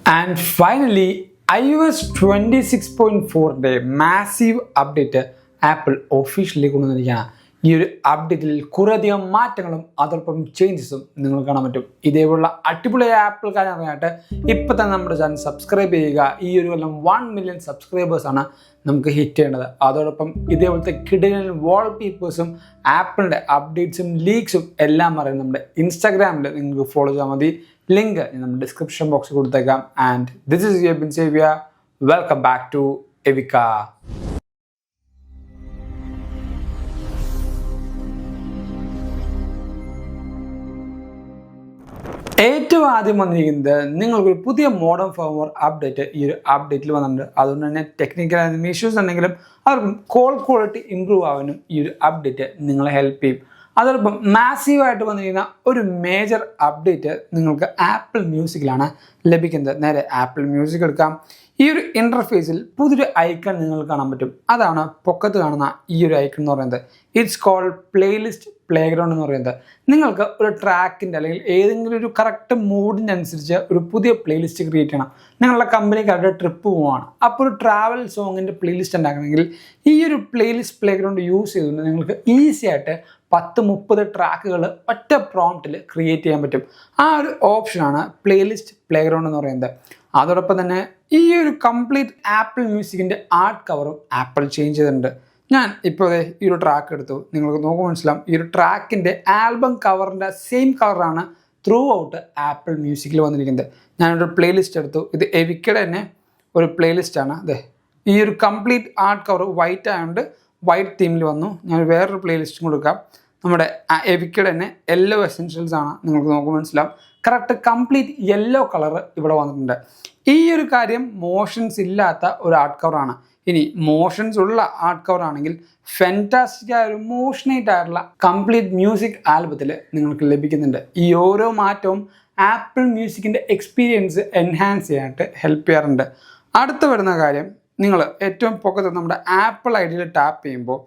And finally, iOS 26.4ന്റെ massive update Apple officially കൊണ്ടുവന്നിരിക്കുകയാണ്. ഈ ഒരു അപ്ഡേറ്റിൽ കുറേയധികം മാറ്റങ്ങളും അതോടൊപ്പം ചേഞ്ചസും നിങ്ങൾക്ക് കാണാൻ പറ്റും. ഇതേപോലുള്ള അടിപൊളി ആപ്പിൾ കാര്യം അറിയാനായിട്ട് ഇപ്പം തന്നെ നമ്മുടെ ചാനൽ സബ്സ്ക്രൈബ് ചെയ്യുക. ഈ ഒരു കൊല്ലം 1 മില്യൺ സബ്സ്ക്രൈബേഴ്സാണ് നമുക്ക് ഹിറ്റ് ചെയ്യേണ്ടത്. അതോടൊപ്പം ഇതേപോലത്തെ കിടിലൻ വാൾപേപ്പേഴ്സും ആപ്പിളിൻ്റെ അപ്ഡേറ്റ്സും ലീക്സും എല്ലാം അറിയാൻ നമ്മുടെ ഇൻസ്റ്റാഗ്രാമിൽ നിങ്ങൾക്ക് ഫോളോ ചെയ്താൽ മതി. ലിങ്ക് നമ്മുടെ ഡിസ്ക്രിപ്ഷൻ ബോക്സിൽ കൊടുത്തേക്കാം. ആൻഡ് ദിസ് ഈസ് യുവർ ബിൻ സേവിയ. വെൽക്കം ബാക്ക് ടു എവിക്ക. ഏറ്റവും ആദ്യം വന്നിരിക്കുന്നത് നിങ്ങൾക്കൊരു പുതിയ മോഡേൺ ഫേംവെയർ അപ്ഡേറ്റ് ഈ ഒരു അപ്ഡേറ്റിൽ വന്നിട്ടുണ്ട്. അതുകൊണ്ട് തന്നെ ടെക്നിക്കൽ ഇഷ്യൂസ് ഉണ്ടെങ്കിലും അവർക്കും കോൾ ക്വാളിറ്റി ഇമ്പ്രൂവ് ആവാനും ഈ ഒരു അപ്ഡേറ്റ് നിങ്ങളെ ഹെൽപ്പ് ചെയ്യും. അതോടൊപ്പം മാസീവായിട്ട് വന്നിരിക്കുന്ന ഒരു മേജർ അപ്ഡേറ്റ് നിങ്ങൾക്ക് ആപ്പിൾ മ്യൂസിക്കിലാണ് ലഭിക്കുന്നത്. നേരെ ആപ്പിൾ മ്യൂസിക് എടുക്കാം. ഈ ഒരു ഇൻ്റർഫേസിൽ പുതിയൊരു ഐക്കൺ നിങ്ങൾക്ക് കാണാൻ പറ്റും. അതാണ് പൊക്കത്ത് കാണുന്ന ഈ ഒരു ഐക്കൺ എന്ന് പറയുന്നത്. ഇറ്റ്സ് കോൾഡ് പ്ലേലിസ്റ്റ് പ്ലേഗ്രൗണ്ട് എന്ന് പറയുന്നത്. നിങ്ങൾക്ക് ഒരു ട്രാക്കിൻ്റെ അല്ലെങ്കിൽ ഏതെങ്കിലും ഒരു കറക്റ്റ് മൂഡിൻ്റെ അനുസരിച്ച് ഒരു പുതിയ പ്ലേലിസ്റ്റ് ക്രിയേറ്റ് ചെയ്യണം. നിങ്ങളുടെ കമ്പനിക്കാരുടെ ട്രിപ്പ് പോവുകയാണ്, അപ്പോൾ ഒരു ട്രാവൽ സോങ്ങിൻ്റെ പ്ലേലിസ്റ്റ് ഉണ്ടാക്കണമെങ്കിൽ ഈ ഒരു പ്ലേലിസ്റ്റ് പ്ലേഗ്രൗണ്ട് യൂസ് ചെയ്തുകൊണ്ട് നിങ്ങൾക്ക് ഈസി ആയിട്ട് 10-30 ട്രാക്കുകൾ ഒറ്റ പ്രോംപ്റ്റിൽ ക്രിയേറ്റ് ചെയ്യാൻ പറ്റും. ആ ഒരു ഓപ്ഷനാണ് പ്ലേലിസ്റ്റ് പ്ലേഗ്രൗണ്ട് എന്ന് പറയുന്നത്. അതോടൊപ്പം തന്നെ ഈ ഒരു കംപ്ലീറ്റ് ആപ്പിൾ മ്യൂസിക്കിൻ്റെ ആർട്ട് കവറും ആപ്പിൾ ചേഞ്ച് ചെയ്തിട്ടുണ്ട്. ഞാൻ ഇപ്പോൾ ഈ ഒരു ട്രാക്ക് എടുത്തു, നിങ്ങൾക്ക് നോക്കുമ്പോൾ മനസ്സിലാവും ഈ ഒരു ട്രാക്കിൻ്റെ ആൽബം കവറിൻ്റെ സെയിം കളറാണ് ത്രൂ ഔട്ട് ആപ്പിൾ മ്യൂസിക്കിൽ വന്നിരിക്കുന്നത്. ഞാനൊരു പ്ലേലിസ്റ്റ് എടുത്തു. ഇത് എവിക്കയുടെ തന്നെ ഒരു പ്ലേലിസ്റ്റാണ്. അതെ, ഈ ഒരു കംപ്ലീറ്റ് ആർട്ട് കവർ വൈറ്റ് ആയതുകൊണ്ട് വൈറ്റ് തീമിൽ വന്നു. ഞാൻ വേറൊരു പ്ലേലിസ്റ്റും കൊടുക്കാം. നമ്മുടെ എവിക്കയുടെ തന്നെ യെല്ലോ എസെൻഷ്യൽസ് ആണ്. നിങ്ങൾക്ക് നോക്കുമ്പോൾ മനസ്സിലാവും കറക്റ്റ് കംപ്ലീറ്റ് യെല്ലോ കളർ ഇവിടെ വന്നിട്ടുണ്ട്. ഈ ഒരു കാര്യം മോഷൻസ് ഇല്ലാത്ത ഒരു ആർട്ട് കവറാണ്. ഇനി മോഷൻസ് ഉള്ള ആർട്ട് കവർ ആണെങ്കിൽ ഫാന്റാസ്റ്റിക് ആയ ഒരു മോഷനേറ്റ് ആയിട്ടുള്ള കംപ്ലീറ്റ് മ്യൂസിക് ആൽബത്തിൽ നിങ്ങൾക്ക് ലഭിക്കുന്നുണ്ട്. ഈ ഓരോ മാറ്റവും ആപ്പിൾ മ്യൂസിക്കിൻ്റെ എക്സ്പീരിയൻസ് എൻഹാൻസ് ചെയ്യാനായിട്ട് ഹെൽപ്പ് ചെയ്യാറുണ്ട്. അടുത്ത് വരുന്ന കാര്യം, നിങ്ങൾ ഏറ്റവും പൊക്കത്ത് നമ്മുടെ ആപ്പിൾ ഐ ഡിയിൽ ടാപ്പ് ചെയ്യുമ്പോൾ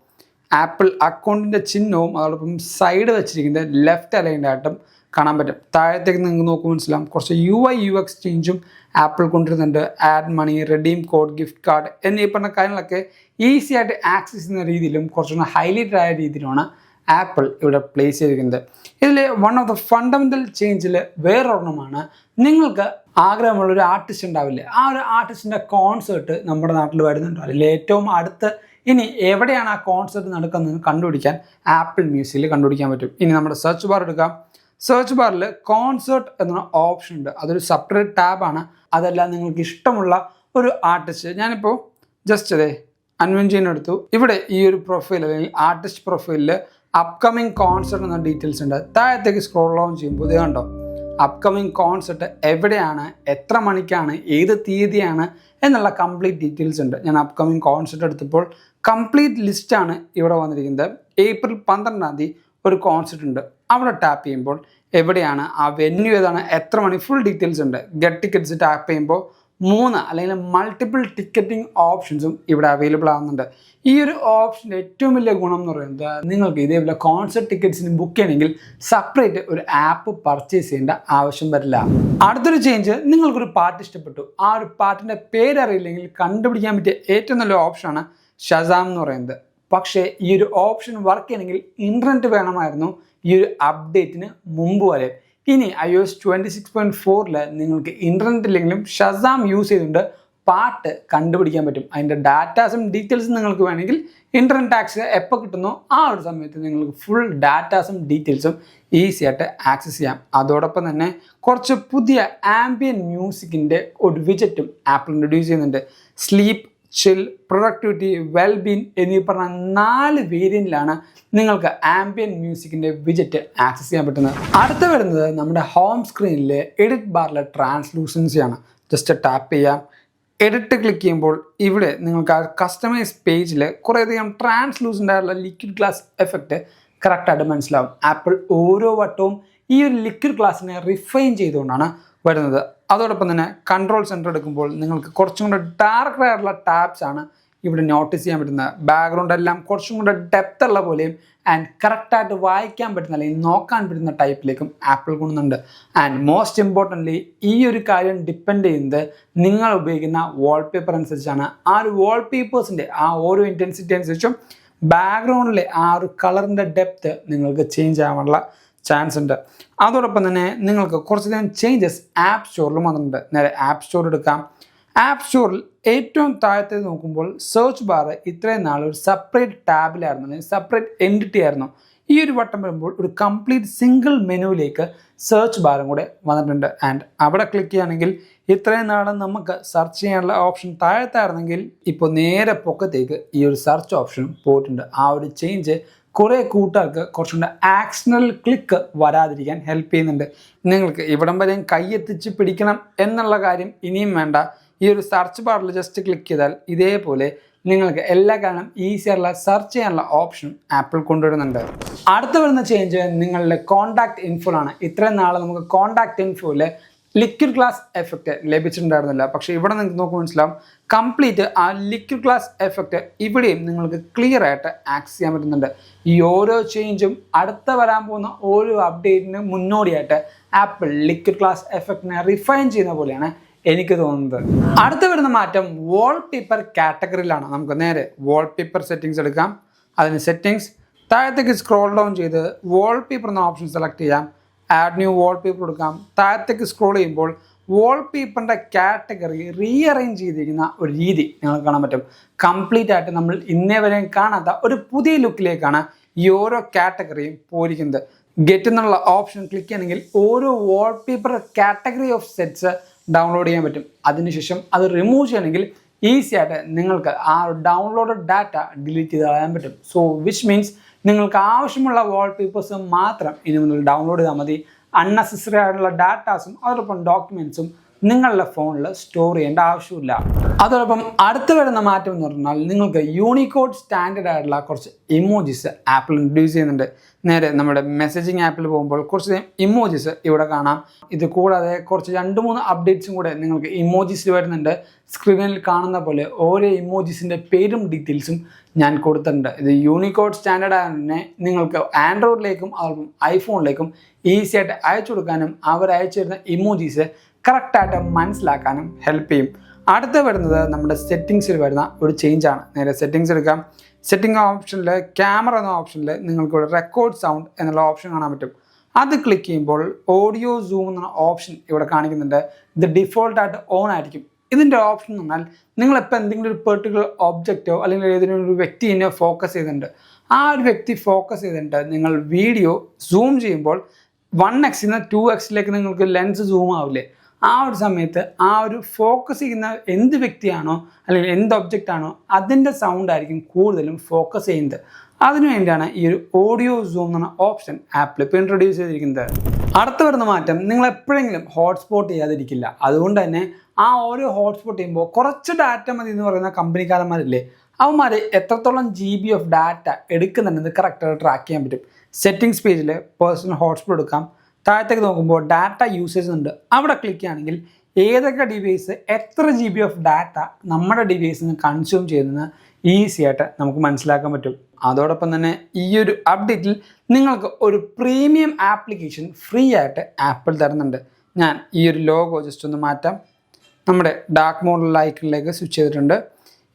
ആപ്പിൾ അക്കൗണ്ടിൻ്റെ ചിഹ്നവും അതോടൊപ്പം സൈഡ് വെച്ചിരിക്കുന്നത് ലെഫ്റ്റ് അലൈൻഡ് ആയിട്ടും കാണാൻ പറ്റും. താഴത്തേക്ക് നിങ്ങൾക്ക് നോക്കുമ്പോൾ മനസ്സിലാവും കുറച്ച് UI/UX ചേഞ്ചും ആപ്പിൾ കൊണ്ടുവരുന്നുണ്ട്. ആഡ് മണി, റെഡീം കോഡ്, ഗിഫ്റ്റ് കാർഡ് എന്നീ പറഞ്ഞ കാര്യങ്ങളൊക്കെ ഈസി ആയിട്ട് ആക്സസ് ചെയ്യുന്ന രീതിയിലും കുറച്ചുകൂടെ ഹൈലൈറ്റഡ് ആയ രീതിയിലുമാണ് ആപ്പിൾ ഇവിടെ പ്ലേസ് ചെയ്തിരിക്കുന്നത്. ഇതിൽ വൺ ഓഫ് ദ ഫണ്ടമെൻ്റൽ ചേഞ്ചിൽ വേറൊരെണ്ണമാണ്, നിങ്ങൾക്ക് ആഗ്രഹമുള്ളൊരു ആർട്ടിസ്റ്റ് ഉണ്ടാവില്ലേ, ആ ഒരു ആർട്ടിസ്റ്റിൻ്റെ കോൺസേർട്ട് നമ്മുടെ നാട്ടിൽ വരുന്നുണ്ടോ, അല്ലെങ്കിൽ ഏറ്റവും അടുത്ത് ഇനി എവിടെയാണ് ആ കോൺസെർട്ട് നടക്കുന്നത് കണ്ടുപിടിക്കാൻ ആപ്പിൾ മ്യൂസിക്കിൽ കണ്ടുപിടിക്കാൻ പറ്റും. ഇനി നമ്മുടെ സെർച്ച് ബാർ എടുക്കാം. സെർച്ച് ബാറിൽ കോൺസെർട്ട് എന്ന ഓപ്ഷൻ ഉണ്ട്. അതൊരു സെപ്പറേറ്റ് ടാബാണ്. അതെല്ലാം നിങ്ങൾക്ക് ഇഷ്ടമുള്ള ഒരു ആർട്ടിസ്റ്റ്, ഞാനിപ്പോൾ ജസ്റ്റ് അതെ അൻവെഞ്ചിനെ എടുത്തു. ഇവിടെ ഈ ഒരു പ്രൊഫൈൽ അല്ലെങ്കിൽ ആർട്ടിസ്റ്റ് പ്രൊഫൈലിൽ അപ്കമിങ് കോൺസെർട്ട് എന്ന ഡീറ്റെയിൽസ് ഉണ്ട്. താഴത്തേക്ക് സ്ക്രോൾ ഡൗൺ ചെയ്യുമ്പോൾ ഇത് കണ്ടോ, അപ്കമിങ് കോൺസെർട്ട് എവിടെയാണ്, എത്ര മണിക്കാണ്, ഏത് തീയതിയാണ് എന്നുള്ള കംപ്ലീറ്റ് ഡീറ്റെയിൽസ് ഉണ്ട്. ഞാൻ അപ്കമിങ് കോൺസെർട്ട് എടുത്തപ്പോൾ കംപ്ലീറ്റ് ലിസ്റ്റാണ് ഇവിടെ വന്നിരിക്കുന്നത്. ഏപ്രിൽ 12 ഒരു കോൺസെർട്ട് ഉണ്ട്. അവിടെ ടാപ്പ് ചെയ്യുമ്പോൾ എവിടെയാണ്, ആ വെന്യൂ ഏതാണ്, എത്ര മണി, ഫുൾ ഡീറ്റെയിൽസ് ഉണ്ട്. ഗെറ്റ് ടിക്കറ്റ്സ് ടാപ്പ് ചെയ്യുമ്പോൾ 3 അല്ലെങ്കിൽ മൾട്ടിപ്പിൾ ടിക്കറ്റിംഗ് ഓപ്ഷൻസും ഇവിടെ അവൈലബിൾ ആകുന്നുണ്ട്. ഈ ഒരു ഓപ്ഷൻ്റെ ഏറ്റവും വലിയ ഗുണം എന്ന് പറയുന്നത്, നിങ്ങൾക്ക് ഇതേപോലെ കോൺസെർട്ട് ടിക്കറ്റ്സിന് ബുക്ക് ചെയ്യണമെങ്കിൽ സെപ്പറേറ്റ് ഒരു ആപ്പ് പർച്ചേസ് ചെയ്യേണ്ട ആവശ്യം വരില്ല. അടുത്തൊരു ചേഞ്ച്, നിങ്ങൾക്കൊരു പാട്ട് ഇഷ്ടപ്പെട്ടു, ആ ഒരു പാട്ടിൻ്റെ പേരറിയില്ലെങ്കിൽ കണ്ടുപിടിക്കാൻ പറ്റിയ ഏറ്റവും നല്ല ഓപ്ഷനാണ് ഷസാം എന്ന് പറയുന്നത്. പക്ഷേ ഈ ഒരു ഓപ്ഷൻ വർക്ക് ചെയ്യണമെങ്കിൽ ഇൻ്റർനെറ്റ് വേണമായിരുന്നു ഈ ഒരു അപ്ഡേറ്റിന് മുമ്പ് വരെ. ഇനി iOS 26.4 നിങ്ങൾക്ക് ഇൻ്റർനെറ്റ് ഇല്ലെങ്കിലും ഷസാം യൂസ് ചെയ്തുകൊണ്ട് പാട്ട് കണ്ടുപിടിക്കാൻ പറ്റും. അതിൻ്റെ ഡാറ്റാസും ഡീറ്റെയിൽസും നിങ്ങൾക്ക് വേണമെങ്കിൽ ഇൻ്റർനെറ്റ് ആക്സസ് എപ്പോൾ കിട്ടുന്നോ ആ ഒരു സമയത്ത് നിങ്ങൾക്ക് ഫുൾ ഡാറ്റാസും ഡീറ്റെയിൽസും ഈസി ആയിട്ട് ആക്സസ് ചെയ്യാം. അതോടൊപ്പം തന്നെ കുറച്ച് പുതിയ ആംബിയൻ മ്യൂസിക്കിൻ്റെ ഒരു വിജറ്റും ആപ്പിൾ ഇൻട്രൊഡ്യൂസ് ചെയ്യുന്നുണ്ട്. സ്ലീപ്പ്, ചിൽ, പ്രൊഡക്ടിവിറ്റി, വെൽബീൻ എന്നീ പറഞ്ഞ 4 വേരിയൻറ്റിലാണ് നിങ്ങൾക്ക് ആംബിയൻ മ്യൂസിക്കിൻ്റെ വിജറ്റ് ആക്സസ് ചെയ്യാൻ പറ്റുന്നത്. അടുത്ത വരുന്നത് നമ്മുടെ ഹോം സ്ക്രീനിൽ എഡിറ്റ് ബാറിലെ ട്രാൻസ്ലൂസൻസിയാണ്. ജസ്റ്റ് ടാപ്പ് ചെയ്യാം. എഡിറ്റ് ക്ലിക്ക് ചെയ്യുമ്പോൾ ഇവിടെ നിങ്ങൾക്ക് ആ കസ്റ്റമൈസ് പേജിൽ കുറേയധികം ട്രാൻസ്ലൂസൻ്റ് ആയിട്ടുള്ള ലിക്വിഡ് ഗ്ലാസ് എഫക്റ്റ് കറക്റ്റായിട്ട് മനസ്സിലാവും. ആപ്പിൾ ഓരോ വട്ടവും ഈ ഒരു ലിക്വിഡ് ഗ്ലാസിനെ റിഫൈൻ ചെയ്തുകൊണ്ടാണ് വരുന്നത്. അതോടൊപ്പം തന്നെ കൺട്രോൾ സെൻറ്റർ എടുക്കുമ്പോൾ നിങ്ങൾക്ക് കുറച്ചും കൂടെ ഡാർക്ക് ആയിട്ടുള്ള ടാബ്സ് ആണ് ഇവിടെ നോട്ടീസ് ചെയ്യാൻ പറ്റുന്നത്. ബാക്ക്ഗ്രൗണ്ട് എല്ലാം കുറച്ചും കൂടെ ഡെപ്ത് ഉള്ള പോലെയും ആൻഡ് കറക്റ്റായിട്ട് വായിക്കാൻ പറ്റുന്ന അല്ലെങ്കിൽ നോക്കാൻ പറ്റുന്ന ടൈപ്പിലേക്കും ആപ്പിൾ കൊണ്ടുവന്നുണ്ട്. ആൻഡ് മോസ്റ്റ് ഇമ്പോർട്ടൻ്റ്ലി ഈ ഒരു കാര്യം ഡിപ്പെൻഡ് ചെയ്യുന്നത് നിങ്ങൾ ഉപയോഗിക്കുന്ന വാൾപേപ്പർ അനുസരിച്ചാണ്. ആ ഒരു വാൾപേപ്പേഴ്സിൻ്റെ ആ ഓരോ ഇൻറ്റൻസിറ്റി അനുസരിച്ചും ബാക്ക്ഗ്രൗണ്ടിലെ ആ ഒരു കളറിൻ്റെ ഡെപ്ത് നിങ്ങൾക്ക് ചേഞ്ച് ആവാനുള്ള ചാൻസ് ഉണ്ട്. അതോടൊപ്പം തന്നെ നിങ്ങൾക്ക് കുറച്ചധികം ചേഞ്ചസ് ആപ്പ് സ്റ്റോറിലും വന്നിട്ടുണ്ട്. നേരെ ആപ്പ് സ്റ്റോർ എടുക്കാം. ആപ്പ് സ്റ്റോറിൽ ഏറ്റവും താഴത്തെ നോക്കുമ്പോൾ സെർച്ച് ബാർ ഇത്രയും നാൾ ഒരു സെപ്പറേറ്റ് ടാബിലായിരുന്നു, അല്ലെങ്കിൽ സെപ്പറേറ്റ് എൻറ്റിറ്റി ആയിരുന്നു. ഈ ഒരു വട്ടം വരുമ്പോൾ ഒരു കംപ്ലീറ്റ് സിംഗിൾ മെനുവിലേക്ക് സെർച്ച് ബാറും കൂടെ വന്നിട്ടുണ്ട്. ആൻഡ് അവിടെ ക്ലിക്ക് ചെയ്യുകയാണെങ്കിൽ ഇത്രയും നാൾ നമുക്ക് സെർച്ച് ചെയ്യാനുള്ള ഓപ്ഷൻ താഴത്തായിരുന്നെങ്കിൽ ഇപ്പോൾ നേരെ പൊക്കത്തേക്ക് ഈ ഒരു സെർച്ച് ഓപ്ഷൻ പോയിട്ടുണ്ട്. ആ ഒരു ചേഞ്ച് കുറേ കൂട്ടുകാർക്ക് കുറച്ചുകൂടെ ആക്ഷണൽ ക്ലിക്ക് വരാതിരിക്കാൻ ഹെൽപ്പ് ചെയ്യുന്നുണ്ട്. നിങ്ങൾക്ക് ഇവിടം വരെയും കൈയെത്തിച്ച് പിടിക്കണം എന്നുള്ള കാര്യം ഇനിയും വേണ്ട. ഈ ഒരു സെർച്ച് ബാറിൽ ജസ്റ്റ് ക്ലിക്ക് ചെയ്താൽ ഇതേപോലെ നിങ്ങൾക്ക് എല്ലാ കാരണം ഈസി ആയിട്ടുള്ള സെർച്ച് ചെയ്യാനുള്ള ഓപ്ഷൻ ആപ്പിൾ കൊണ്ടുവരുന്നുണ്ട്. അടുത്ത വരുന്ന ചേഞ്ച് നിങ്ങളുടെ കോൺടാക്ട് ഇൻഫോയിലാണ്. ഇത്രയും നാൾ നമുക്ക് കോൺടാക്ട് ഇൻഫോയിൽ ലിക്വിഡ് ഗ്ലാസ് എഫക്റ്റ് ലഭിച്ചിട്ടുണ്ടായിരുന്നില്ല. പക്ഷേ ഇവിടെ നിങ്ങൾക്ക് നോക്കുമ്പോൾ മനസ്സിലാവും കംപ്ലീറ്റ് ആ ലിക്വിഡ് ഗ്ലാസ് എഫക്റ്റ് ഇവിടെയും നിങ്ങൾക്ക് ക്ലിയർ ആയിട്ട് ആക്സസ് ചെയ്യാൻ പറ്റുന്നുണ്ട്. ഈ ഓരോ ചേഞ്ചും അടുത്ത വരാൻ പോകുന്ന ഓരോ അപ്ഡേറ്റിന് മുന്നോടിയായിട്ട് ആപ്പിൾ ലിക്വിഡ് ഗ്ലാസ് എഫക്റ്റിനെ റിഫൈൻ ചെയ്യുന്ന പോലെയാണ് എനിക്ക് തോന്നുന്നത്. അടുത്ത വരുന്ന മാറ്റം വാൾപേപ്പർ കാറ്റഗറിയിലാണ്. നമുക്ക് നേരെ വാൾപേപ്പർ സെറ്റിങ്സ് എടുക്കാം. അതിന് സെറ്റിങ്സ് താഴത്തേക്ക് സ്ക്രോൾ ഡൗൺ ചെയ്ത് വാൾപേപ്പർ എന്ന ഓപ്ഷൻ സെലക്ട് ചെയ്യാം. ആഡ് ന്യൂ വാൾപേപ്പർ കൊടുക്കാം. താഴത്തേക്ക് സ്ക്രോൾ ചെയ്യുമ്പോൾ വാൾപേപ്പറിൻ്റെ കാറ്റഗറി റീഅറേഞ്ച് ചെയ്തിരിക്കുന്ന ഒരു രീതി നിങ്ങൾക്ക് കാണാൻ പറ്റും. കംപ്ലീറ്റ് ആയിട്ട് നമ്മൾ ഇന്നേ വരെ കാണാത്ത ഒരു പുതിയ ലുക്കിലേക്കാണ് ഈ ഓരോ കാറ്റഗറിയും പോയിരിക്കുന്നത്. ഗെറ്റ് എന്നുള്ള ഓപ്ഷൻ ക്ലിക്ക് ചെയ്യണമെങ്കിൽ ഓരോ wallpaper category of sets download ചെയ്യാൻ പറ്റും. അതിനുശേഷം അത് റിമൂവ് ചെയ്യണമെങ്കിൽ ഈസി ആയിട്ട് നിങ്ങൾക്ക് ആ ഡൗൺലോഡ് ഡാറ്റ ഡിലീറ്റ് ചെയ്ത് കളയാൻ പറ്റും. സോ വിച്ച് മീൻസ് നിങ്ങൾക്ക് ആവശ്യമുള്ള വാൾപേപ്പേഴ്സ് മാത്രം ഇനി മുതൽ ഡൗൺലോഡ് ചെയ്താൽ മതി. അൺനെസസറി ആയിട്ടുള്ള ഡാറ്റാസും അതോടൊപ്പം ഡോക്യുമെൻറ്റ്സും നിങ്ങളുടെ ഫോണിൽ സ്റ്റോർ ചെയ്യേണ്ട ആവശ്യമില്ല. അതോടൊപ്പം അടുത്ത് വരുന്ന മാറ്റം എന്ന് പറഞ്ഞാൽ നിങ്ങൾക്ക് യൂണിക്കോഡ് സ്റ്റാൻഡേർഡ് ആയിട്ടുള്ള കുറച്ച് ഇമോജീസ് ആപ്പിൾ ഇൻട്രൊഡ്യൂസ് ചെയ്യുന്നുണ്ട്. നേരെ നമ്മുടെ മെസ്സേജിങ് ആപ്പിൽ പോകുമ്പോൾ കുറച്ച് ഇമോജീസ് ഇവിടെ കാണാം. ഇത് കൂടാതെ കുറച്ച് 2-3 അപ്ഡേറ്റ്സും കൂടെ നിങ്ങൾക്ക് ഇമോജീസിൽ വരുന്നുണ്ട്. സ്ക്രീനിൽ കാണുന്ന പോലെ ഓരോ ഇമോജീസിൻ്റെ പേരും ഡീറ്റെയിൽസും ഞാൻ കൊടുത്തിട്ടുണ്ട്. ഇത് യൂണിക്കോഡ് സ്റ്റാൻഡേർഡ് ആയതുകൊണ്ട് തന്നെ നിങ്ങൾക്ക് ആൻഡ്രോയിഡിലേക്കും അതോടൊപ്പം ഐഫോണിലേക്കും ഈസി ആയിട്ട് അയച്ചു കൊടുക്കാനും അവർ അയച്ചു തരുന്ന ഇമോജീസ് കറക്റ്റായിട്ട് മനസ്സിലാക്കാനും ഹെൽപ്പ് ചെയ്യും. അടുത്ത വരുന്നത് നമ്മുടെ സെറ്റിങ്സിൽ വരുന്ന ഒരു ചേഞ്ചാണ്. നേരെ സെറ്റിങ്സ് എടുക്കാം. സെറ്റിംഗ് ഓപ്ഷനിൽ ക്യാമറ എന്ന ഓപ്ഷനിൽ നിങ്ങൾക്ക് ഇവിടെ റെക്കോർഡ് സൗണ്ട് എന്നുള്ള ഓപ്ഷൻ കാണാൻ പറ്റും. അത് ക്ലിക്ക് ചെയ്യുമ്പോൾ ഓഡിയോ സൂം എന്ന ഓപ്ഷൻ ഇവിടെ കാണിക്കുന്നുണ്ട്. ഇത് ഡിഫോൾട്ടായിട്ട് ഓൺ ആയിരിക്കും. ഇതിൻ്റെ ഓപ്ഷൻ എന്ന് പറഞ്ഞാൽ നിങ്ങളിപ്പോൾ എന്തെങ്കിലും ഒരു പെർട്ടിക്കുലർ ഒബ്ജക്റ്റോ അല്ലെങ്കിൽ ഏതെങ്കിലും ഒരു വ്യക്തിയെ ഫോക്കസ് ചെയ്തിട്ടുണ്ട്. ആ ഒരു വ്യക്തി ഫോക്കസ് ചെയ്തിട്ട് നിങ്ങൾ വീഡിയോ സൂം ചെയ്യുമ്പോൾ 1x നിന്ന് 2x നിങ്ങൾക്ക് ലെൻസ് സൂം ആവില്ലേ? ആ ഒരു സമയത്ത് ആ ഒരു ഫോക്കസ് ചെയ്യുന്ന എന്ത് വ്യക്തിയാണോ അല്ലെങ്കിൽ എന്ത് ഒബ്ജക്റ്റ് ആണോ അതിൻ്റെ സൗണ്ട് ആയിരിക്കും കൂടുതലും ഫോക്കസ് ചെയ്യുന്നത്. അതിനുവേണ്ടിയാണ് ഈ ഒരു ഓഡിയോ സൂം എന്ന ഓപ്ഷൻ ആപ്പിൽ ഇപ്പോൾ ഇൻട്രൊഡ്യൂസ് ചെയ്തിരിക്കുന്നത്. അടുത്ത വരുന്ന മാറ്റം നിങ്ങൾ എപ്പോഴെങ്കിലും ഹോട്ട്സ്പോട്ട് ചെയ്യാതിരിക്കില്ല. അതുകൊണ്ട് തന്നെ ആ ഓരോ ഹോട്ട്സ്പോട്ട് ചെയ്യുമ്പോൾ കുറച്ച് ഡാറ്റ മതി എന്ന് പറയുന്ന കമ്പനിക്കാരന്മാരില്ലേ, അവന്മാർ എത്രത്തോളം GB ഓഫ് ഡാറ്റ എടുക്കുന്നുണ്ടെന്ന് കറക്റ്റായിട്ട് ട്രാക്ക് ചെയ്യാൻ പറ്റും. സെറ്റിങ്സ് പേജിൽ പേഴ്സണൽ ഹോട്ട്സ്പോട്ട് എടുക്കാം. താഴത്തേക്ക് നോക്കുമ്പോൾ ഡാറ്റ യൂസേജ് ഉണ്ട്. അവിടെ ക്ലിക്ക് ചെയ്യുകയാണെങ്കിൽ ഏതൊക്കെ ഡിവൈസ് എത്ര GB ഓഫ് ഡാറ്റ നമ്മുടെ ഡിവൈസിൽ നിന്ന് കൺസ്യൂം ചെയ്യുന്നതെന്ന് ഈസി ആയിട്ട് നമുക്ക് മനസ്സിലാക്കാൻ പറ്റും. അതോടൊപ്പം തന്നെ ഈ ഒരു അപ്ഡേറ്റിൽ നിങ്ങൾക്ക് ഒരു പ്രീമിയം ആപ്ലിക്കേഷൻ ഫ്രീ ആയിട്ട് ആപ്പിൾ തരുന്നുണ്ട്. ഞാൻ ഈ ഒരു ലോഗോ ജസ്റ്റ് ഒന്ന് മാറ്റാം. നമ്മുടെ ഡാർക്ക് മോഡ് ഐക്കണിലേക്ക് സ്വിച്ച് ചെയ്തിട്ടുണ്ട്.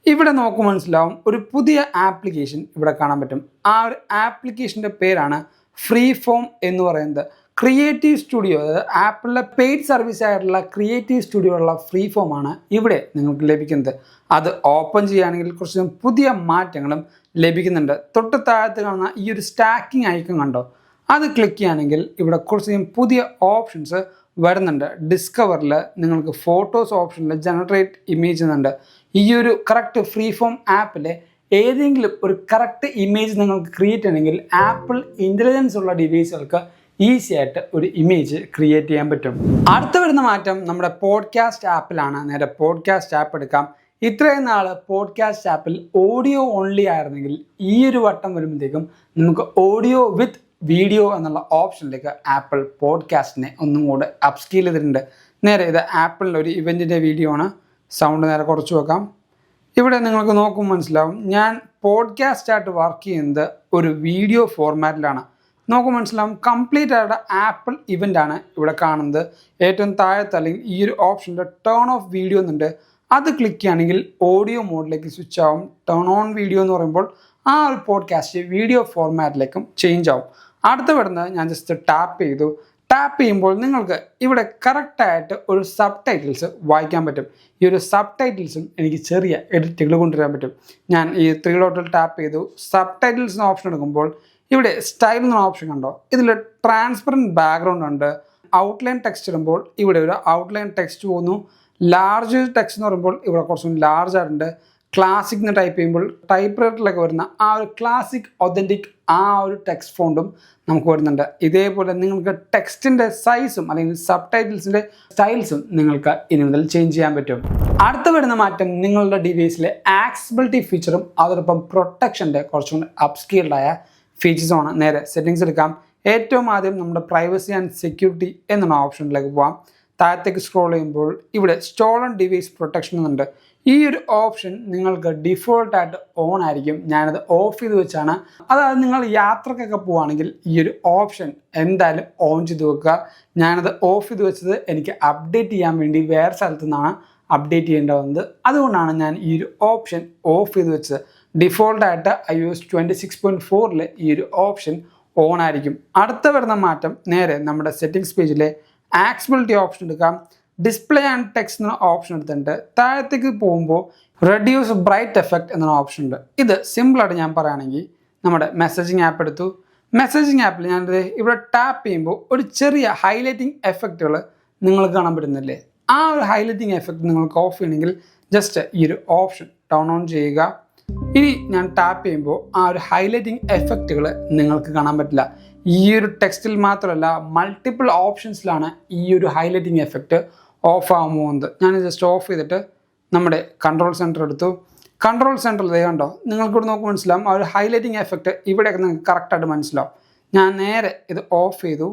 ഇവിടെ നോക്കുമ്പോൾ മനസ്സിലാവും ഒരു പുതിയ ആപ്ലിക്കേഷൻ ഇവിടെ കാണാൻ പറ്റും. ആ ഒരു ആപ്ലിക്കേഷൻ്റെ പേരാണ് ഫ്രീ ഫോം എന്ന് പറയുന്നത്. ക്രിയേറ്റീവ് സ്റ്റുഡിയോ, അതായത് ആപ്പിളിലെ പെയ്ഡ് സർവീസ് ആയിട്ടുള്ള ക്രിയേറ്റീവ് സ്റ്റുഡിയോ ഉള്ള ഫ്രീ ഫോമാണ് ഇവിടെ നിങ്ങൾക്ക് ലഭിക്കുന്നത്. അത് ഓപ്പൺ ചെയ്യുകയാണെങ്കിൽ കുറച്ച് പുതിയ മാറ്റങ്ങളും ലഭിക്കുന്നുണ്ട്. തൊട്ട് താഴത്ത് കാണുന്ന ഈ ഒരു സ്റ്റാക്കിംഗ് ഐക്കൺ കണ്ടോ, അത് ക്ലിക്ക് ചെയ്യുകയാണെങ്കിൽ ഇവിടെ കുറച്ച് പുതിയ ഓപ്ഷൻസ് വരുന്നുണ്ട്. ഡിസ്കവറിൽ നിങ്ങൾക്ക് ഫോട്ടോസ് ഓപ്ഷനിൽ ജനറേറ്റ് ഇമേജ് എന്നുണ്ട്. ഈ ഒരു കറക്റ്റ് ഫ്രീ ഫോം ആപ്പിലെ ഏതെങ്കിലും ഒരു കറക്റ്റ് ഇമേജ് നിങ്ങൾക്ക് ക്രിയേറ്റ് ചെയ്യണമെങ്കിൽ ആപ്പിൾ ഇൻ്റലിജൻസ് ഉള്ള ഡിവൈസുകൾക്ക് ഈസി ആയിട്ട് ഒരു ഇമേജ് ക്രിയേറ്റ് ചെയ്യാൻ പറ്റും. അടുത്ത വരുന്ന മാറ്റം നമ്മുടെ പോഡ്കാസ്റ്റ് ആപ്പിലാണ്. നേരെ പോഡ്കാസ്റ്റ് ആപ്പ് എടുക്കാം. ഇത്രയും നാൾ പോഡ്കാസ്റ്റ് ആപ്പിൽ ഓഡിയോ ഓൺലി ആയിരുന്നെങ്കിൽ ഈ ഒരു വട്ടം വരുമ്പോഴത്തേക്കും നമുക്ക് ഓഡിയോ വിത്ത് വീഡിയോ എന്നുള്ള ഓപ്ഷനിലേക്ക് ആപ്പിൾ പോഡ്കാസ്റ്റിനെ ഒന്നും കൂടെ അപ്സ്കെയിൽ ചെയ്തിട്ടുണ്ട്. നേരെ ഇത് ആപ്പിളിൻ്റെ ഒരു ഇവൻറ്റിൻ്റെ വീഡിയോ ആണ്. സൗണ്ട് നേരെ കുറച്ച് വെക്കാം. ഇവിടെ നിങ്ങൾക്ക് നോക്കുമ്പോൾ മനസ്സിലാവും ഞാൻ പോഡ്കാസ്റ്റ് ആയിട്ട് വർക്ക് ചെയ്യുന്നത് ഒരു വീഡിയോ ഫോർമാറ്റിലാണ്. നോക്കുമ്പോൾ മനസ്സിലാവും കംപ്ലീറ്റ് ആയിട്ട് ആപ്പിൾ ഇവൻ്റ് ആണ് ഇവിടെ കാണുന്നത്. ഏറ്റവും താഴത്തെ അല്ലെങ്കിൽ ഈ ഒരു ഓപ്ഷനിൽ ടേൺ ഓഫ് വീഡിയോ എന്നുണ്ട്. അത് ക്ലിക്ക് ചെയ്യുകയാണെങ്കിൽ ഓഡിയോ മോഡിലേക്ക് സ്വിച്ച് ആവും. ടേൺ ഓൺ വീഡിയോ എന്ന് പറയുമ്പോൾ ആ ഒരു പോഡ്കാസ്റ്റ് വീഡിയോ ഫോർമാറ്റിലേക്കും ചേഞ്ച് ആവും. അടുത്ത വരുന്നത് ഞാൻ ജസ്റ്റ് ടാപ്പ് ചെയ്തു. ടാപ്പ് ചെയ്യുമ്പോൾ നിങ്ങൾക്ക് ഇവിടെ കറക്റ്റായിട്ട് ഒരു സബ് ടൈറ്റിൽസ് വായിക്കാൻ പറ്റും. ഈ ഒരു സബ് ടൈറ്റിൽസും എനിക്ക് ചെറിയ എഡിറ്റുകൾ കൊണ്ടുവരാൻ പറ്റും. ഞാൻ ഈ 3 ഡോട്ടിൽ ടാപ്പ് ചെയ്തു. സബ് ടൈറ്റിൽസ് എന്ന ഓപ്ഷൻ എടുക്കുമ്പോൾ ഇവിടെ സ്റ്റൈൽ എന്ന ഓപ്ഷൻ കണ്ടോ, ഇതിൽ ട്രാൻസ്പെറൻറ്റ് ബാക്ക്ഗ്രൗണ്ട് ഉണ്ട്. ഔട്ട്ലൈൻ ടെക്സ്റ്റ് ഇടുമ്പോൾ ഇവിടെ ഒരു ഔട്ട്ലൈൻ ടെക്സ്റ്റ് പോകുന്നു. ലാർജ് ടെക്സ്റ്റ് എന്ന് പറയുമ്പോൾ ഇവിടെ കുറച്ചും ലാർജ് ആയിട്ടുണ്ട്. ക്ലാസിക് എന്ന് ടൈപ്പ് ചെയ്യുമ്പോൾ ടൈപ്പ് റൈറ്ററിലൊക്കെ വരുന്ന ആ ഒരു ക്ലാസിക് ഒതൻറ്റിക് ആ ഒരു ടെക്സ്റ്റ് ഫോണ്ടും നമുക്ക് വരുന്നുണ്ട്. ഇതേപോലെ നിങ്ങൾക്ക് ടെക്സ്റ്റിൻ്റെ സൈസും അല്ലെങ്കിൽ സബ് ടൈറ്റിൽസിൻ്റെ സ്റ്റൈൽസും നിങ്ങൾക്ക് ഇനി മുതൽ ചേഞ്ച് ചെയ്യാൻ പറ്റും. അടുത്ത വരുന്ന മാറ്റം നിങ്ങളുടെ ഡിവൈസിലെ ആക്സസിബിലിറ്റി ഫീച്ചറും അതോടൊപ്പം പ്രൊട്ടക്ഷൻ്റെ കുറച്ചും കൂടി അപ്സ്കെയിൽഡായ ഫീച്ചേഴ്സുമാണ്. നേരെ സെറ്റിങ്സ് എടുക്കാം. ഏറ്റവും ആദ്യം നമ്മുടെ പ്രൈവസി ആൻഡ് സെക്യൂരിറ്റി എന്നുള്ള ഓപ്ഷനിലേക്ക് പോകാം. താഴത്തേക്ക് സ്ക്രോൾ ചെയ്യുമ്പോൾ ഇവിടെ സ്റ്റോളൺ ഡിവൈസ് പ്രൊട്ടക്ഷൻ എന്നുണ്ട്. ഈ ഒരു ഓപ്ഷൻ നിങ്ങൾക്ക് ഡിഫോൾട്ടായിട്ട് ഓൺ ആയിരിക്കും. ഞാനത് ഓഫ് ചെയ്ത് വെച്ചാണ്. അതായത് നിങ്ങൾ യാത്രക്കൊക്കെ പോവുകയാണെങ്കിൽ ഈ ഒരു ഓപ്ഷൻ എന്തായാലും ഓൺ ചെയ്ത് വെക്കുക. ഞാനത് ഓഫ് ചെയ്ത് വെച്ചത് എനിക്ക് അപ്ഡേറ്റ് ചെയ്യാൻ വേണ്ടി വേറെ സ്ഥലത്തു നിന്നാണ് അപ്ഡേറ്റ് ചെയ്യേണ്ടി വന്നത്. അതുകൊണ്ടാണ് ഞാൻ ഈ ഒരു ഓപ്ഷൻ ഓഫ് ചെയ്ത് വെച്ചത്. ഡിഫോൾട്ടായിട്ട് iOS 26.4 ഈ ഒരു ഓപ്ഷൻ ഓൺ ആയിരിക്കും. അടുത്ത വരുന്ന മാറ്റം നേരെ നമ്മുടെ സെറ്റിംഗ്സ് പേജിലെ ആക്സസിബിലിറ്റി ഓപ്ഷൻ എടുക്കാം. ഡിസ്പ്ലേ ആൻഡ് ടെക്സ്റ്റ് എന്ന ഓപ്ഷൻ എടുത്തിട്ടുണ്ട്. താഴത്തേക്ക് പോകുമ്പോൾ റെഡ്യൂസ് ബ്രൈറ്റ് എഫക്റ്റ് എന്ന ഓപ്ഷൻ ഉണ്ട്. ഇത് സിമ്പിളായിട്ട് ഞാൻ പറയുകയാണെങ്കിൽ നമ്മുടെ മെസ്സേജിങ് ആപ്പ് എടുത്തു. മെസ്സേജിങ് ആപ്പിൽ ഞാനത് ഇവിടെ ടാപ്പ് ചെയ്യുമ്പോൾ ഒരു ചെറിയ ഹൈലൈറ്റിംഗ് എഫക്റ്റുകൾ നിങ്ങൾക്ക് കാണാൻ പറ്റുന്നില്ലേ? ആ ഒരു ഹൈലൈറ്റിംഗ് എഫക്റ്റ് നിങ്ങൾക്ക് ഓഫ് ചെയ്യണമെങ്കിൽ ജസ്റ്റ് ഈ ഒരു ഓപ്ഷൻ ടേൺ ഓൺ ചെയ്യുക. ഇനി ഞാൻ ടാപ്പ് ചെയ്യുമ്പോൾ ആ ഒരു ഹൈലൈറ്റിംഗ് എഫക്റ്റുകൾ നിങ്ങൾക്ക് കാണാൻ പറ്റില്ല. ഈ ഒരു ടെക്സ്റ്റിൽ മാത്രമല്ല മൾട്ടിപ്പിൾ ഓപ്ഷൻസിലാണ് ഈ ഒരു ഹൈലൈറ്റിംഗ് എഫക്റ്റ് ഓഫ് ആകാൻ പോകുന്നത്. ഞാൻ ജസ്റ്റ് ഓഫ് ചെയ്തിട്ട് നമ്മുടെ കൺട്രോൾ സെൻറ്റർ എടുത്തു. കൺട്രോൾ സെൻറ്ററിൽ കണ്ടോ, നിങ്ങൾക്കിവിടെ നോക്കുമ്പോൾ മനസ്സിലാവും ആ ഒരു ഹൈലൈറ്റിംഗ് എഫക്റ്റ് ഇവിടെയൊക്കെ നിങ്ങൾക്ക് കറക്റ്റായിട്ട് മനസ്സിലാവും. ഞാൻ നേരെ ഇത് ഓഫ് ചെയ്തു.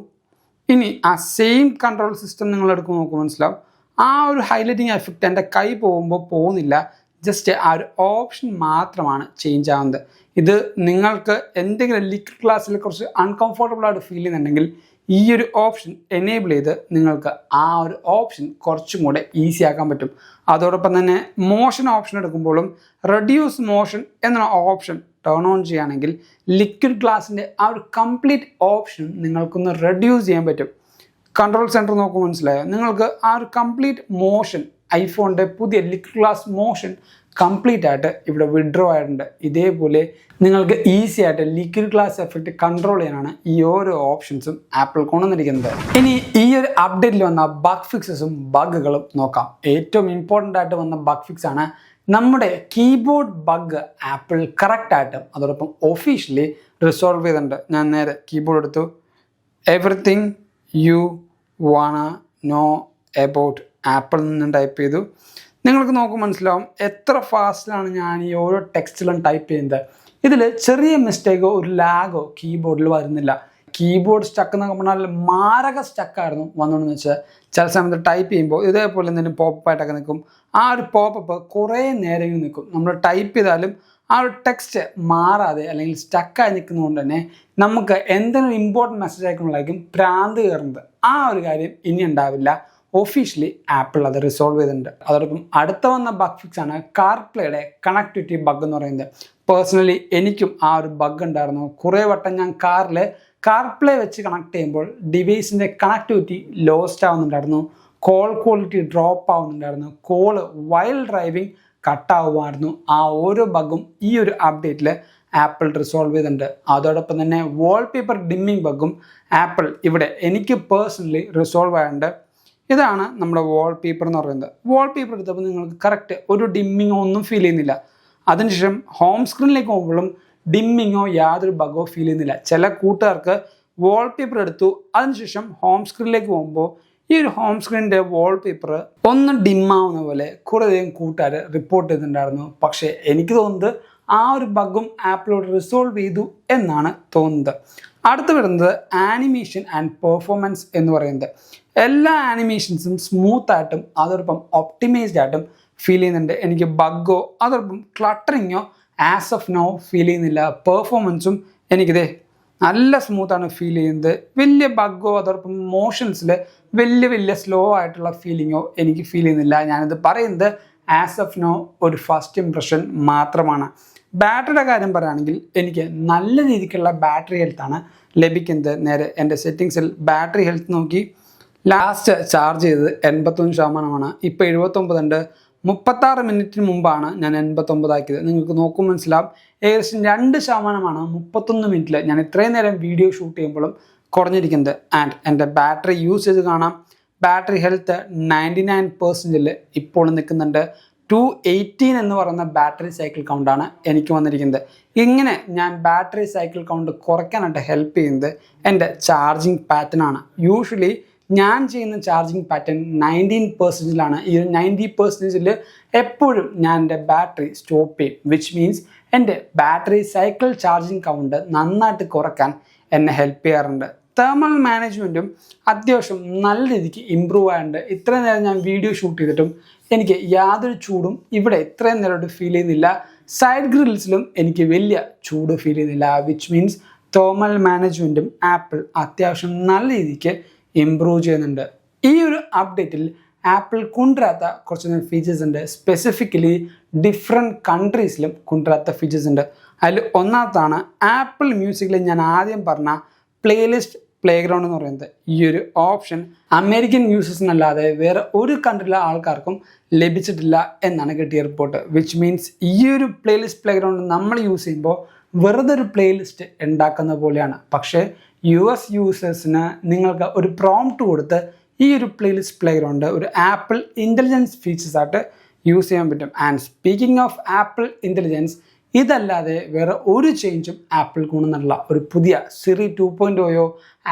ഇനി ആ സെയിം കൺട്രോൾ സിസ്റ്റം നിങ്ങളെടുക്കുമ്പോൾ നോക്കുമ്പോൾ മനസ്സിലാവും ആ ഒരു ഹൈലൈറ്റിംഗ് എഫക്റ്റ് എൻ്റെ കൈ പോകുമ്പോൾ പോകുന്നില്ല. ജസ്റ്റ് ആ ഒരു ഓപ്ഷൻ മാത്രമാണ് ചേഞ്ച് ആവുന്നത്. ഇത് നിങ്ങൾക്ക് എന്തെങ്കിലും ലിക്വിഡ് ക്ലാസ്സിൽ കുറച്ച് അൺകംഫർട്ടബിൾ ആയിട്ട് ഫീൽ ചെയ്യുന്നുണ്ടെങ്കിൽ ഈ ഒരു ഓപ്ഷൻ എനേബിൾ ചെയ്ത് നിങ്ങൾക്ക് ആ ഒരു ഓപ്ഷൻ കുറച്ചും കൂടെ ഈസി ആക്കാൻ പറ്റും. അതോടൊപ്പം തന്നെ മോഷൻ ഓപ്ഷൻ എടുക്കുമ്പോഴും റെഡ്യൂസ് മോഷൻ എന്ന ഓപ്ഷൻ ടേൺ ഓൺ ചെയ്യുകയാണെങ്കിൽ ലിക്വിഡ് ഗ്ലാസിൻ്റെ ആ ഒരു കംപ്ലീറ്റ് ഓപ്ഷൻ നിങ്ങൾക്കൊന്ന് റെഡ്യൂസ് ചെയ്യാൻ പറ്റും. കൺട്രോൾ സെൻറ്റർ നോക്കുമ്പോൾ മനസ്സിലായോ, നിങ്ങൾക്ക് ആ ഒരു കംപ്ലീറ്റ് മോഷൻ ഐഫോണിൻ്റെ പുതിയ ലിക്വിഡ് ഗ്ലാസ് മോഷൻ കംപ്ലീറ്റ് ആയിട്ട് ഇവിടെ വിഡ്രോ ആയിട്ടുണ്ട്. ഇതേപോലെ നിങ്ങൾക്ക് ഈസി ആയിട്ട് ലിക്വിഡ് ഗ്ലാസ് എഫക്റ്റ് കൺട്രോൾ ചെയ്യാനാണ് ഈ ഓരോ ഓപ്ഷൻസും ആപ്പിൾ കൊണ്ടുവന്നിരിക്കുന്നത്. ഇനി ഈ ഒരു അപ്ഡേറ്റിൽ വന്ന ബഗ് ഫിക്സസും ബഗുകളും നോക്കാം. ഏറ്റവും ഇമ്പോർട്ടൻ്റ് ആയിട്ട് വന്ന ബഗ് ഫിക്സ് ആണ് നമ്മുടെ കീബോർഡ് ബഗ് ആപ്പിൾ കറക്റ്റായിട്ടും അതോടൊപ്പം ഒഫീഷ്യലി റിസോൾവ് ചെയ്തിട്ടുണ്ട്. ഞാൻ നേരെ കീബോർഡ് എടുത്തു. Everything you wanna know about Apple നിന്ന് ടൈപ്പ് ചെയ്തു. നിങ്ങൾക്ക് നോക്കുമ്പോൾ മനസ്സിലാവും എത്ര ഫാസ്റ്റിലാണ് ഞാൻ ഈ ഓരോ ടെക്സ്റ്റിലും ടൈപ്പ് ചെയ്യുന്നത്. ഇതിൽ ചെറിയ മിസ്റ്റേക്കോ ഒരു ലാഗോ കീബോർഡിൽ വരുന്നില്ല. കീബോർഡ് സ്റ്റക്ക് എന്നൊക്കെ പറഞ്ഞാൽ മാരക സ്റ്റക്കായിരുന്നു വന്നോണെന്ന് വെച്ചാൽ ചില സമയത്ത് ടൈപ്പ് ചെയ്യുമ്പോൾ ഇതേപോലെ എന്തെങ്കിലും പോപ്പപ്പായിട്ടൊക്കെ നിൽക്കും. ആ ഒരു പോപ്പപ്പ് കുറേ നേരം നിൽക്കും. നമ്മൾ ടൈപ്പ് ചെയ്താലും ആ ഒരു ടെക്സ്റ്റ് മാറാതെ അല്ലെങ്കിൽ സ്റ്റക്കായി നിൽക്കുന്നതുകൊണ്ട് തന്നെ നമുക്ക് എന്തെങ്കിലും ഇമ്പോർട്ടൻറ്റ് മെസ്സേജ് അയക്കുമ്പോഴായിരിക്കും ഭ്രാന്ത് കയറുന്നത്. ആ ഒരു കാര്യം ഇനി ഉണ്ടാവില്ല. ഒഫീഷ്യലി ആപ്പിൾ അത് റിസോൾവ് ചെയ്തിട്ടുണ്ട്. അതോടൊപ്പം അടുത്ത വന്ന ബഗ് ഫിക്സ് ആണ് കാർപ്ലേയുടെ കണക്ടിവിറ്റി ബഗ് എന്ന് പറയുന്നത്. പേഴ്സണലി എനിക്കും ആ ഒരു ബഗ് ഉണ്ടായിരുന്നു. കുറേ വട്ടം ഞാൻ കാറിൽ കാർപ്ലേ വെച്ച് കണക്ട് ചെയ്യുമ്പോൾ ഡിവൈസിൻ്റെ കണക്ടിവിറ്റി ലോസ്റ്റ് ആവുന്നുണ്ടായിരുന്നു. കോൾ ക്വാളിറ്റി ഡ്രോപ്പ് ആവുന്നുണ്ടായിരുന്നു. കോള് വൈൽ ഡ്രൈവിംഗ് കട്ടാവുമായിരുന്നു. ആ ഓരോ ബഗ്ഗും ഈ ഒരു അപ്ഡേറ്റിൽ ആപ്പിൾ റിസോൾവ് ചെയ്തിട്ടുണ്ട്. അതോടൊപ്പം തന്നെ വാൾപേപ്പർ ഡിമ്മിങ് ബഗ്ഗും ആപ്പിൾ ഇവിടെ എനിക്ക് പേഴ്സണലി റിസോൾവ് ആയിട്ടുണ്ട്. ഇതാണ് നമ്മുടെ വാൾപേപ്പർ എന്ന് പറയുന്നത്. വാൾപേപ്പർ എടുത്തപ്പോൾ നിങ്ങൾക്ക് കറക്റ്റ് ഒരു ഡിമ്മിങ്ങോ ഒന്നും ഫീൽ ചെയ്യുന്നില്ല. അതിനുശേഷം ഹോം സ്ക്രീനിലേക്ക് പോകുമ്പോഴും ഡിമ്മിങ്ങോ യാതൊരു ബഗ്ഗോ ഫീൽ ചെയ്യുന്നില്ല. ചില കൂട്ടുകാർക്ക് വാൾപേപ്പർ എടുത്തു അതിനുശേഷം ഹോം സ്ക്രീനിലേക്ക് പോകുമ്പോൾ ഈ ഒരു ഹോം സ്ക്രീനിൻ്റെ വാൾപേപ്പർ ഒന്ന് ഡിമ്മാവുന്ന പോലെ കുറേയധികം കൂട്ടുകാർ റിപ്പോർട്ട് ചെയ്തിട്ടുണ്ടായിരുന്നു. പക്ഷേ എനിക്ക് തോന്നുന്നത് ആ ഒരു ബഗ്ഗും ആപ്പിലോട് റിസോൾവ് ചെയ്തു എന്നാണ് തോന്നുന്നത്. അടുത്ത് വരുന്നത് ആനിമേഷൻ ആൻഡ് പെർഫോമൻസ് എന്ന് പറയുന്നത്. എല്ലാ ആനിമേഷൻസും സ്മൂത്തായിട്ടും അതോടൊപ്പം ഒപ്റ്റിമൈസ്ഡ് ആയിട്ടും ഫീൽ ചെയ്യുന്നുണ്ട്. എനിക്ക് ബഗ്ഗോ അതോടൊപ്പം ക്ലട്ടറിങ്ങോ ആസ് ഓഫ് നോ ഫീൽ ചെയ്യുന്നില്ല. പെർഫോമൻസും എനിക്കിതേ നല്ല സ്മൂത്താണ് ഫീൽ ചെയ്യുന്നത്. വലിയ ബഗ്ഗോ അതോടൊപ്പം മോഷൻസിൽ വലിയ സ്ലോ ആയിട്ടുള്ള ഫീലിങ്ങോ എനിക്ക് ഫീൽ ചെയ്യുന്നില്ല. ഞാനിത് പറയുന്നത് ആസ് ഓഫ് നോ ഒരു ഫസ്റ്റ് ഇംപ്രഷൻ മാത്രമാണ്. ബാറ്ററിയുടെ കാര്യം പറയുകയാണെങ്കിൽ എനിക്ക് നല്ല രീതിക്കുള്ള ബാറ്ററി ഹെൽത്താണ് ലഭിക്കുന്നത്. നേരെ എൻ്റെ സെറ്റിങ്സിൽ ബാറ്ററി ഹെൽത്ത് നോക്കി ലാസ്റ്റ് ചാർജ് ചെയ്തത് 81%. ഇപ്പോൾ 79 ഉണ്ട്. 36 മിനിറ്റിന് മുമ്പാണ് ഞാൻ 89 ആക്കിയത്. നിങ്ങൾക്ക് നോക്കുമ്പോൾ മനസ്സിലാവും ഏകദേശം 2% 31 മിനിറ്റിൽ ഞാൻ ഇത്രയും നേരം വീഡിയോ ഷൂട്ട് ചെയ്യുമ്പോഴും കുറഞ്ഞിരിക്കുന്നത്. ആൻഡ് എൻ്റെ ബാറ്ററി യൂസേജ് കാണാം. ബാറ്ററി ഹെൽത്ത് 99% ഇപ്പോൾ നിൽക്കുന്നുണ്ട്. 218 എന്ന് പറയുന്ന ബാറ്ററി സൈക്കിൾ കൗണ്ടാണ് എനിക്ക് വന്നിരിക്കുന്നത്. ഇങ്ങനെ ഞാൻ ബാറ്ററി സൈക്കിൾ കൗണ്ട് കുറയ്ക്കാനായിട്ട് ഹെൽപ്പ് ചെയ്യുന്നത് എൻ്റെ ചാർജിങ് പാറ്റേൺ ആണ്. യൂഷ്വലി ഞാൻ ചെയ്യുന്ന ചാർജിങ് പാറ്റേൺ 19%. ഈ 90% എപ്പോഴും ഞാൻ എൻ്റെ ബാറ്ററി സ്റ്റോപ്പ് ചെയ്യും. വിച്ച് മീൻസ് എൻ്റെ ബാറ്ററി സൈക്കിൾ ചാർജിങ് കൗണ്ട് നന്നായിട്ട് കുറയ്ക്കാൻ എന്നെ ഹെൽപ്പ് ചെയ്യാറുണ്ട്. തെർമൽ മാനേജ്മെൻറ്റും അത്യാവശ്യം നല്ല രീതിക്ക് ഇമ്പ്രൂവ് ആയിട്ടുണ്ട്. ഇത്രയും നേരം ഞാൻ വീഡിയോ ഷൂട്ട് ചെയ്തിട്ടും എനിക്ക് യാതൊരു ചൂടും ഇവിടെ ഇത്രയും നേരമായിട്ട് ഫീൽ ചെയ്യുന്നില്ല. സൈഡ് ഗ്രിൽസിലും എനിക്ക് വലിയ ചൂട് ഫീൽ ചെയ്യുന്നില്ല. വിച്ച് മീൻസ് തെർമൽ മാനേജ്മെൻറ്റും ആപ്പിൾ അത്യാവശ്യം നല്ല രീതിക്ക് ഇമ്പ്രൂവ് ചെയ്യുന്നുണ്ട്. ഈ ഒരു അപ്ഡേറ്റിൽ ആപ്പിൾ കൊണ്ടുവരാത്ത കുറച്ച് ഫീച്ചേഴ്സ് ഉണ്ട്. സ്പെസിഫിക്കലി ഡിഫറെൻറ്റ് കൺട്രീസിലും കൊണ്ടുവരാത്ത ഫീച്ചേഴ്സ് ഉണ്ട്. അതിൽ ഒന്നാമത്താണ് ആപ്പിൾ മ്യൂസിക്കിൽ ഞാൻ ആദ്യം പറഞ്ഞ പ്ലേലിസ്റ്റ് പ്ലേഗ്രൗണ്ട് എന്ന് പറയുന്നത്. ഈ ഒരു ഓപ്ഷൻ അമേരിക്കൻ യൂസേഴ്സിനല്ലാതെ വേറെ ഒരു കൺട്രിയിലെ ആൾക്കാർക്കും ലഭിച്ചിട്ടില്ല എന്നാണ് കിട്ടിയ റിപ്പോർട്ട്. വിച്ച് മീൻസ് ഈ ഒരു പ്ലേലിസ്റ്റ് പ്ലേഗ്രൗണ്ട് നമ്മൾ യൂസ് ചെയ്യുമ്പോൾ വെറുതെ ഒരു പ്ലേലിസ്റ്റ് ഉണ്ടാക്കുന്ന പോലെയാണ്. പക്ഷേ US യൂസേഴ്സിന് നിങ്ങൾക്ക് ഒരു പ്രോംപ്റ്റ് കൊടുത്ത് ഈ ഒരു പ്ലേലിസ്റ്റ് പ്ലേഗ്രൗണ്ട് ഒരു ആപ്പിൾ ഇൻ്റലിജൻസ് ഫീച്ചേഴ്സ് ആയിട്ട് യൂസ് ചെയ്യാൻ പറ്റും. And speaking of apple intelligence, ഇതല്ലാതെ വേറെ ഒരു ചേഞ്ചും ആപ്പിൾ കൊണ്ടുവന്നിട്ടുള്ള ഒരു പുതിയ സിറി 2.0യോ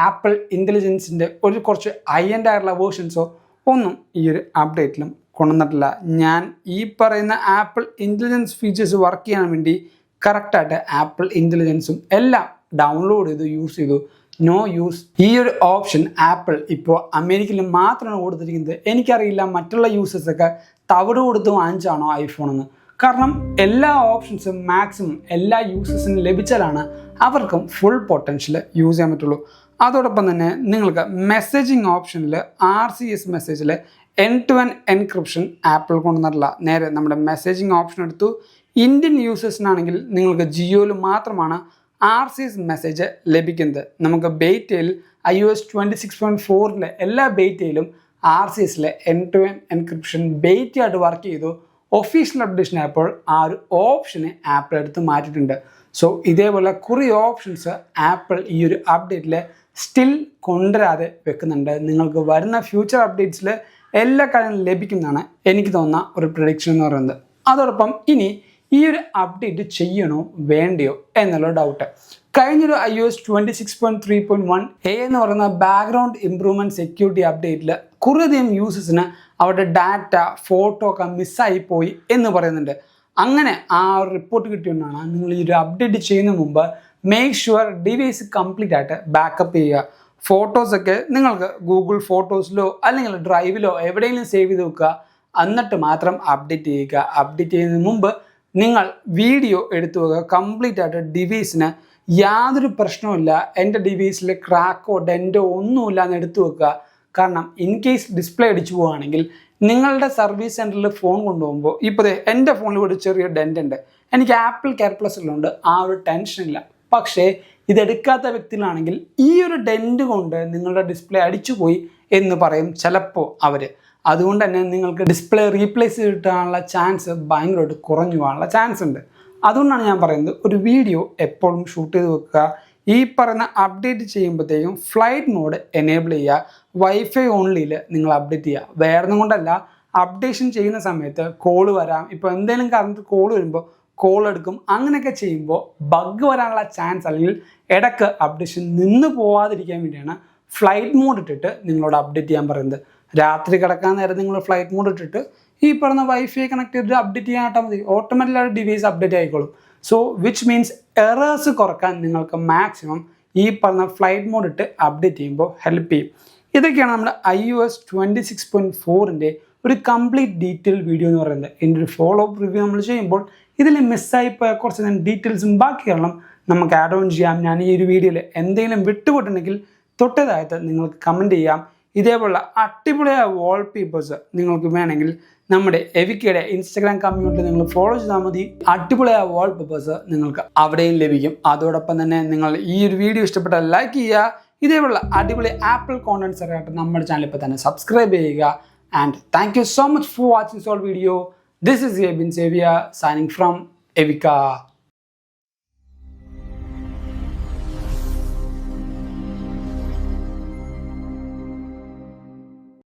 ആപ്പിൾ ഇൻ്റലിജൻസിൻ്റെ ഒരു കുറച്ച് ഹൈ-എൻഡ് ആയിട്ടുള്ള വേർഷൻസോ ഒന്നും ഈ ഒരു അപ്ഡേറ്റിലും കൊണ്ടുവന്നിട്ടില്ല. ഞാൻ ഈ പറയുന്ന ആപ്പിൾ ഇൻ്റലിജൻസ് ഫീച്ചേഴ്സ് വർക്ക് ചെയ്യാൻ വേണ്ടി കറക്റ്റായിട്ട് ആപ്പിൾ ഇൻ്റലിജൻസും എല്ലാം ഡൗൺലോഡ് ചെയ്തു യൂസ് ചെയ്തു. നോ യൂസ് ഈ ഒരു ഓപ്ഷൻ ആപ്പിൾ ഇപ്പോൾ അമേരിക്കയിൽ മാത്രമാണ് കൊടുത്തിരിക്കുന്നത്. എനിക്കറിയില്ല മറ്റുള്ള യൂസേഴ്സൊക്കെ തവിട് കൊടുത്ത് വാങ്ങിച്ചാണോ ഐഫോണെന്ന്. കാരണം എല്ലാ ഓപ്ഷൻസും മാക്സിമം എല്ലാ യൂസേഴ്സിനും ലഭിച്ചാലാണ് അവർക്കും ഫുൾ പൊട്ടൻഷ്യൽ യൂസ് ചെയ്യാൻ പറ്റുള്ളൂ. അതോടൊപ്പം തന്നെ നിങ്ങൾക്ക് മെസ്സേജിങ് ഓപ്ഷനിൽ RCS മെസ്സേജിൽ end-to-end എൻക്രിപ്ഷൻ ആപ്പിൾ കൊണ്ടുവന്നിട്ടില്ല. നേരെ നമ്മുടെ മെസ്സേജിങ് ഓപ്ഷൻ എടുത്തു. ഇന്ത്യൻ യൂസേഴ്സിനാണെങ്കിൽ നിങ്ങൾക്ക് ജിയോയിൽ മാത്രമാണ് RCS മെസ്സേജ് ലഭിക്കുന്നത്. നമുക്ക് ബേറ്റയിൽ iOS 26.4 എല്ലാ ബേറ്റയിലും RCSലെ end-to-end എൻക്രിപ്ഷൻ ബേറ്റയായിട്ട് വർക്ക് ചെയ്തു. ഒഫീഷ്യൽ അപ്ഡേഷൻ ആയപ്പോൾ ആ ഒരു ഓപ്ഷനെ ആപ്പിൾ എടുത്ത് മാറ്റിയിട്ടുണ്ട്. സോ ഇതേപോലെ കുറേ ഓപ്ഷൻസ് ആപ്പിൾ ഈ ഒരു അപ്ഡേറ്റിൽ സ്റ്റിൽ കൊണ്ടുവരാതെ വെക്കുന്നുണ്ട്. നിങ്ങൾക്ക് വരുന്ന ഫ്യൂച്ചർ അപ്ഡേറ്റ്സിൽ എല്ലാ കാര്യങ്ങളും ലഭിക്കുന്നതാണ് എനിക്ക് തോന്നുന്ന ഒരു പ്രഡിക്ഷൻ എന്ന് പറയുന്നത്. അതോടൊപ്പം ഇനി ഈ ഒരു അപ്ഡേറ്റ് ചെയ്യണോ വേണ്ടയോ എന്നുള്ള ഡൗട്ട്. കഴിഞ്ഞൊരു iOS 26.3.1 എന്ന് പറയുന്ന ബാക്ക്ഗ്രൗണ്ട് ഇംപ്രൂവ്മെൻറ്റ് സെക്യൂരിറ്റി അപ്ഡേറ്റിൽ കുറേയധികം യൂസേഴ്സിന് അവരുടെ ഡാറ്റ ഫോട്ടോ ഒക്കെ മിസ്സായി പോയി എന്ന് പറയുന്നുണ്ട്. അങ്ങനെ ആ ഒരു റിപ്പോർട്ട് കിട്ടിയോണ്ടാണ് നിങ്ങൾ ഈ ഒരു അപ്ഡേറ്റ് ചെയ്യുന്ന മുമ്പ് മേക്ക് ഷുവർ ഡിവൈസ് കംപ്ലീറ്റ് ആയിട്ട് ബാക്കപ്പ് ചെയ്യുക. ഫോട്ടോസൊക്കെ നിങ്ങൾക്ക് ഗൂഗിൾ ഫോട്ടോസിലോ അല്ലെങ്കിൽ ഡ്രൈവിലോ എവിടെയെങ്കിലും സേവ് ചെയ്ത് വെക്കുക. എന്നിട്ട് മാത്രം അപ്ഡേറ്റ് ചെയ്യുക. അപ്ഡേറ്റ് ചെയ്യുന്നതിന് മുമ്പ് നിങ്ങൾ വീഡിയോ എടുത്തു വെക്കുക. കംപ്ലീറ്റ് ആയിട്ട് ഡിവൈസിന് യാതൊരു പ്രശ്നവുമില്ല, എൻ്റെ ഡിവൈസിൽ ക്രാക്കോ ഡെൻറ്റോ ഒന്നുമില്ല എന്ന് എടുത്തു വെക്കുക. കാരണം ഇൻ കേസ് ഡിസ്പ്ലേ അടിച്ചു പോവുകയാണെങ്കിൽ നിങ്ങളുടെ സർവീസ് സെൻറ്ററിൽ ഫോൺ കൊണ്ടുപോകുമ്പോൾ ഇപ്പോൾ എൻ്റെ ഫോണിൽ ഒരു ചെറിയ ഡെൻ്റ് ഉണ്ട്. എനിക്ക് ആപ്പിൾ കെയർ പ്ലസിലുണ്ട്, ആ ഒരു ടെൻഷനില്ല. പക്ഷേ ഇതെടുക്കാത്ത വ്യക്തികളാണെങ്കിൽ ഈ ഒരു ഡെൻറ്റ് കൊണ്ട് നിങ്ങളുടെ ഡിസ്പ്ലേ അടിച്ചു പോയി എന്ന് പറയും ചിലപ്പോൾ അവർ. അതുകൊണ്ട് തന്നെ നിങ്ങൾക്ക് ഡിസ്പ്ലേ റീപ്ലേസ് കിട്ടാനുള്ള ചാൻസ് ഭയങ്കരമായിട്ട് കുറഞ്ഞു പോകാനുള്ള ചാൻസ് ഉണ്ട്. അതുകൊണ്ടാണ് ഞാൻ പറയുന്നത് ഒരു വീഡിയോ എപ്പോഴും ഷൂട്ട് ചെയ്ത് വെക്കുക. ഈ പറയുന്ന അപ്ഡേറ്റ് ചെയ്യുമ്പോഴത്തേക്കും ഫ്ലൈറ്റ് മോഡ് എനേബിൾ ചെയ്യുക. വൈഫൈ ഓൺലിയിൽ നിങ്ങൾ അപ്ഡേറ്റ് ചെയ്യുക. വേറൊന്നും കൊണ്ടല്ല, അപ്ഡേഷൻ ചെയ്യുന്ന സമയത്ത് കോൾ വരാം. ഇപ്പോൾ എന്തെങ്കിലും കാരണത്തിൽ കോൾ വരുമ്പോൾ കോൾ എടുക്കും. അങ്ങനെയൊക്കെ ചെയ്യുമ്പോൾ ബഗ് വരാനുള്ള ചാൻസ് അല്ലെങ്കിൽ ഇടയ്ക്ക് അപ്ഡേഷൻ നിന്ന് പോവാതിരിക്കാൻ വേണ്ടിയാണ് ഫ്ലൈറ്റ് മോഡ് ഇട്ടിട്ട് നിങ്ങളോട് അപ്ഡേറ്റ് ചെയ്യാൻ പറയുന്നത്. രാത്രി കിടക്കാൻ നേരം നിങ്ങൾ ഫ്ലൈറ്റ് മോഡ് ഇട്ടിട്ട് ഈ പറഞ്ഞ വൈഫൈ കണക്ട് ചെയ്തിട്ട് അപ്ഡേറ്റ് ചെയ്യാനായിട്ടാൽ മതി. ഓട്ടോമാറ്റിക്കലായിട്ട് ഡിവൈസ് അപ്ഡേറ്റ് ആയിക്കോളും. സോ വിച്ച് മീൻസ് എറേഴ്സ് കുറക്കാൻ നിങ്ങൾക്ക് മാക്സിമം ഈ പറഞ്ഞ ഫ്ലൈറ്റ് മോഡ് ഇട്ട് അപ്ഡേറ്റ് ചെയ്യുമ്പോൾ ഹെൽപ്പ് ചെയ്യും. ഇതൊക്കെയാണ് നമ്മുടെ iOS 26.4ൻ്റെ ഒരു കംപ്ലീറ്റ് ഡീറ്റെയിൽ വീഡിയോ എന്ന് പറയുന്നത്. ഇതിൻ്റെ ഒരു ഫോളോ അപ്പ് റിവ്യൂ നമ്മൾ ചെയ്യുമ്പോൾ ഇതിൽ മിസ്സായി പോയ കുറച്ച് ഡീറ്റെയിൽസും ബാക്കി കാരണം നമുക്ക് ആഡ് ഓൺ ചെയ്യാം. ഞാൻ ഈ ഒരു വീഡിയോയിൽ എന്തെങ്കിലും വിട്ടുപോയിട്ടുണ്ടെങ്കിൽ തൊട്ടതായിട്ട് നിങ്ങൾക്ക് കമൻറ്റ് ചെയ്യാം. ഇതേപോലുള്ള അടിപൊളിയായ വാൾപേപ്പേഴ്സ് നിങ്ങൾക്ക് വേണമെങ്കിൽ നമ്മുടെ എവിക്കയുടെ ഇൻസ്റ്റാഗ്രാം കമ്മ്യൂണിറ്റി നിങ്ങൾ ഫോളോ ചെയ്താൽ മതി. അടിപൊളിയായ വാൾപേപ്പേഴ്സ് നിങ്ങൾക്ക് അവിടെയും ലഭിക്കും. അതോടൊപ്പം തന്നെ നിങ്ങൾ ഈ ഒരു വീഡിയോ ഇഷ്ടപ്പെട്ടാൽ ലൈക്ക് ചെയ്യുക. ഇതേപോലുള്ള അടിപൊളി ആപ്പിൾ കോണ്ടന്റ്സ് ആയിട്ട് നമ്മുടെ ചാനൽ ഇപ്പോൾ തന്നെ സബ്സ്ക്രൈബ് ചെയ്യുക. And thank you so much for watching soul video. This is Yabin Xavier signing from Evika.